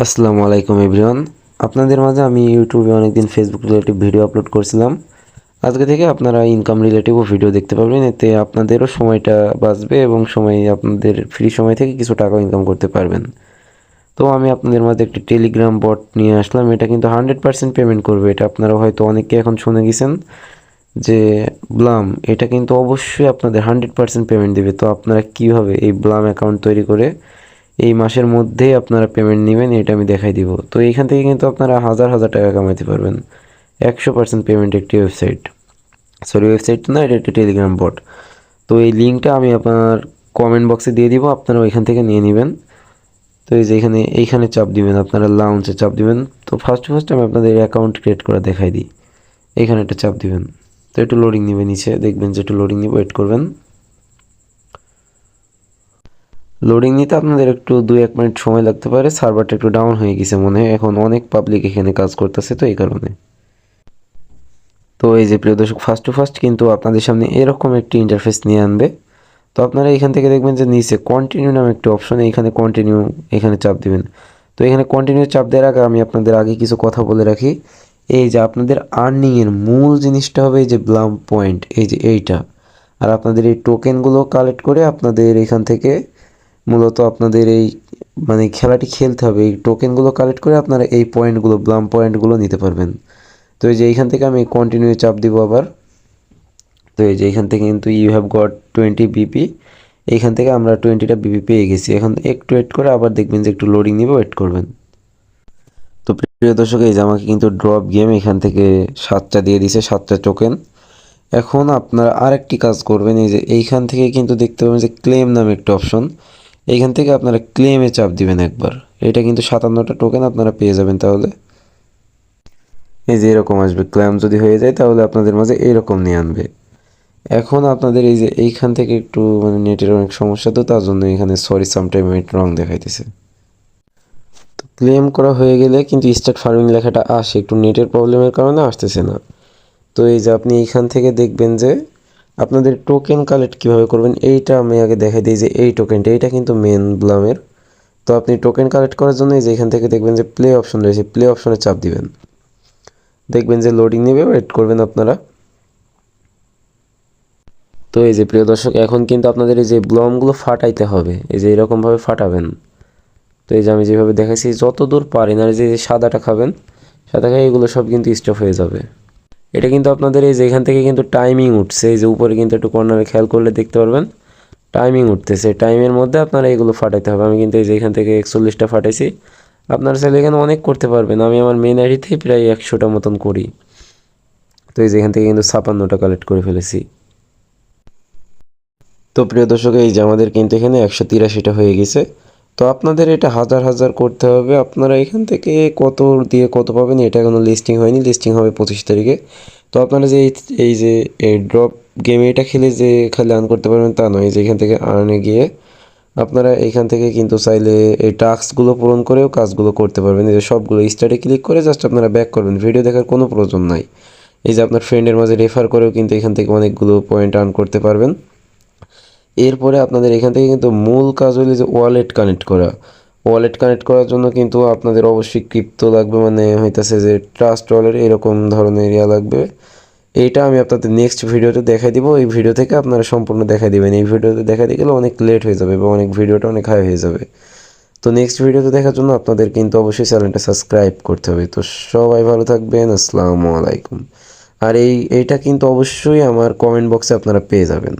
আসসালামু আলাইকুম এভরিওয়ান। আপনাদের মাঝে আমি ইউটিউবে অনেকদিন ফেসবুক রিলেটিভ ভিডিও আপলোড করছিলাম। আজকে থেকে আপনারা ইনকাম রিলেটিভও ভিডিও দেখতে পাবেন। এতে আপনাদেরও সময়টা বাঁচবে এবং আপনাদের ফ্রি সময় থেকে কিছু টাকা ইনকাম করতে পারবেন। তো আমি আপনাদের মাঝে একটি টেলিগ্রাম বট নিয়ে আসলাম। এটা কিন্তু 100% পেমেন্ট করবে। এটা আপনারা হয়তো অনেকে এখন শুনে গেছেন যে ব্লাম, এটা কিন্তু অবশ্যই আপনাদের 100% পেমেন্ট দেবে। তো আপনারা কীভাবে এই ব্লাম অ্যাকাউন্ট তৈরি করে এই মাসের মধ্যেই আপনারা পেমেন্ট নেবেন এটা আমি দেখাই দিব। তো এইখান থেকে কিন্তু আপনারা হাজার হাজার টাকা কামাতে পারবেন। 100% পেমেন্ট একটি ওয়েবসাইট, ওয়েবসাইট না, এটা একটি টেলিগ্রাম বট। তো এই লিঙ্কটা আমি আপনার কমেন্ট বক্সে দিয়ে দিব, আপনারা ওইখান থেকে নিয়ে নেবেন। তো এই যে এইখানে চাপ দিবেন, আপনারা লাউঞ্জে চাপ দিবেন। তো ফার্স্ট আমি আপনাদের অ্যাকাউন্ট ক্রিয়েট করা দেখাই দিই। এইখানে একটা চাপ দিবেন। তো একটু লোডিং নেবে, নিচে দেখবেন যে একটু লোডিং নিবে, ওয়েট করবেন। লোডিং নিতে আপনাদের একটু 2-1 মিনিট সময় লাগতে পারে। সার্ভারটা একটু ডাউন হয়ে গেছে মনে হয়, এখন অনেক পাবলিক এখানে কাজ করতেছে, তো এই কারণে। তো এই যে প্রিয় দর্শক, ফার্স্ট কিন্তু আপনাদের সামনে এরকম একটি ইন্টারফেস নিয়ে আনবে। তো আপনারা এখান থেকে দেখবেন যে নিচে কন্টিনিউ নামে একটি অপশন, এইখানে কন্টিনিউ, এখানে চাপ দিবেন। তো এখানে কন্টিনিউ চাপ দেওয়ার আগে আমি আপনাদের আগে কিছু কথা বলে রাখি। এই যে আপনাদের আর্নিংয়ের মূল জিনিসটা হবে এই যে ব্লাম পয়েন্ট, এই যে এইটা। আর আপনাদের এই টোকেনগুলো কালেক্ট করে আপনাদের এখান থেকে মূলত আপনাদের এই খেলাটি খেলতে হবে। এই টোকেনগুলো কালেক্ট করে আপনারা এই পয়েন্টগুলো, ব্লাম পয়েন্টগুলো নিতে পারবেন। তো এই যে এইখান থেকে আমি কন্টিনিউ চাপ দিব আবার। তো এই যে এইখান থেকে কিন্তু ইউ হ্যাভ গট 20 বিপি, এইখান থেকে আমরা 20টা বিপি পেয়ে গেছি। এখন একটু ওয়েট করে আবার দেখবেন যে একটু লোডিং নিবে, ওয়েট করবেন। তো প্রিয় দর্শক, এই যে আমাকে কিন্তু ড্রপ গেম এখান থেকে 7টা দিয়ে দিছে, 7টা টোকেন। এখন আপনারা আরেকটি কাজ করবেন, এই যে এইখান থেকে কিন্তু দেখতে পাবেন যে ক্লেম নামে একটা অপশন, এইখান থেকে আপনারা ক্লেমে চাপ দিবেন একবার। এটা কিন্তু 57টা টোকেন আপনারা পেয়ে যাবেন। তাহলে এই যে এরকম আসবে, ক্লেম যদি হয়ে যায় তাহলে আপনাদের মাঝে এইরকম নিয়ে আনবে। এখন আপনাদের এই যে এইখান থেকে একটু নেটের অনেক সমস্যা, তো তার জন্য এখানে সরি সামটাইম নেট রং দেখাইতেছে। তো ক্লেম করা হয়ে গেলে কিন্তু স্টার্ট ফার্মিং লেখাটা আসে, একটু নেটের প্রবলেমের কারণে আসতেছে না। তো এই যে আপনি এইখান থেকে দেখবেন যে আপনাদের টোকেন কালেক্ট কীভাবে করবেন, এইটা আমি আগে দেখাই দিই। যে এই টোকেনটা, এইটা কিন্তু মেন ব্লামের। তো আপনি টোকেন কালেক্ট করার জন্য এই যে এখান থেকে দেখবেন যে প্লে অপশন রয়েছে, প্লে অপশনে চাপ দিবেন। দেখবেন যে লোডিং নেবে, ওয়েট করবেন আপনারা। তো এই যে প্রিয় দর্শক, এখন কিন্তু আপনাদের এই যে ব্লমগুলো ফাটাইতে হবে, এই যে এরকমভাবে ফাটাবেন। তো এই যে আমি যেভাবে দেখাচ্ছি, যত দূর পারেন, আর যে সাদাটা খাবেন, সাদা খাই এগুলো সব কিন্তু স্টপ হয়ে যাবে। এটা কিন্তু আপনাদের এই যে এখান থেকে কিন্তু টাইমিং উঠছে, এই যে উপরে কিন্তু একটু কর্নারে খেয়াল করলে দেখতে পারবেন টাইমিং উঠতেছে। টাইমের মধ্যে আপনারা এগুলো ফাটাইতে হবে। আমি কিন্তু এই যে এখান থেকে 41টা ফাটাইছি। আপনারা চাইলে এখানে অনেক করতে পারবেন। আমি আমার মেন আইডিতেই প্রায় 100টা মতন করি। তো এই যে এখান থেকে কিন্তু 56টা কালেক্ট করে ফেলেছি। তো প্রিয় দর্শক, এই যে আমাদের কিন্তু এখানে 183টা হয়ে গেছে। তো আপনাদের এটা হাজার হাজার করতে হবে। আপনারা এখান থেকে কত দিয়ে কত পাবেন এটা এখনো লিস্টিং হয়নি, লিস্টিং হবে 25 তারিখে। তো আপনারা যে এই যে এই ড্রপ গেমে এটা খেলে যে খালি আর্ন করতে পারবেন তা নয়, যে এখান থেকে আর্নে গিয়ে আপনারা এখান থেকে কিন্তু চাইলে এই টাস্কগুলো পূরণ করেও কাজগুলো করতে পারবেন। এই যে সবগুলো স্টার্টে ক্লিক করে জাস্ট আপনারা ব্যাক করবেন, ভিডিও দেখার কোনো প্রয়োজন নাই। এই যে আপনার ফ্রেন্ডের মাঝে রেফার করেও কিন্তু এখান থেকে অনেকগুলো পয়েন্ট আর্ন করতে পারবেন। এরপরে আপনাদের এখান থেকে কিন্তু মূল কাজ হলো যে ওয়ালেট কানেক্ট করা। ওয়ালেট কানেক্ট করার জন্য কিন্তু আপনাদের অবশ্যই ক্রিপ্টো লাগবে, হইতেছে যে ট্রাস্ট ওয়ালেট এরকম ধরনের ইয়া লাগবে। এইটা আমি আপনাদের নেক্সট ভিডিওতে দেখাই দিব। এই ভিডিও থেকে আপনারা সম্পূর্ণ দেখাই দিবেন। এই ভিডিওতে দেখাতে গেলে অনেক লেট হয়ে যাবে এবং ভিডিওটা অনেক হাই হয়ে যাবে। তো নেক্সট ভিডিওতে দেখার জন্য আপনাদের কিন্তু অবশ্যই চ্যানেলটা সাবস্ক্রাইব করতে হবে। তো সবাই ভালো থাকবেন, আসসালামু আলাইকুম। আর এইটা কিন্তু অবশ্যই আমার কমেন্ট বক্সে আপনারা পেয়ে যাবেন।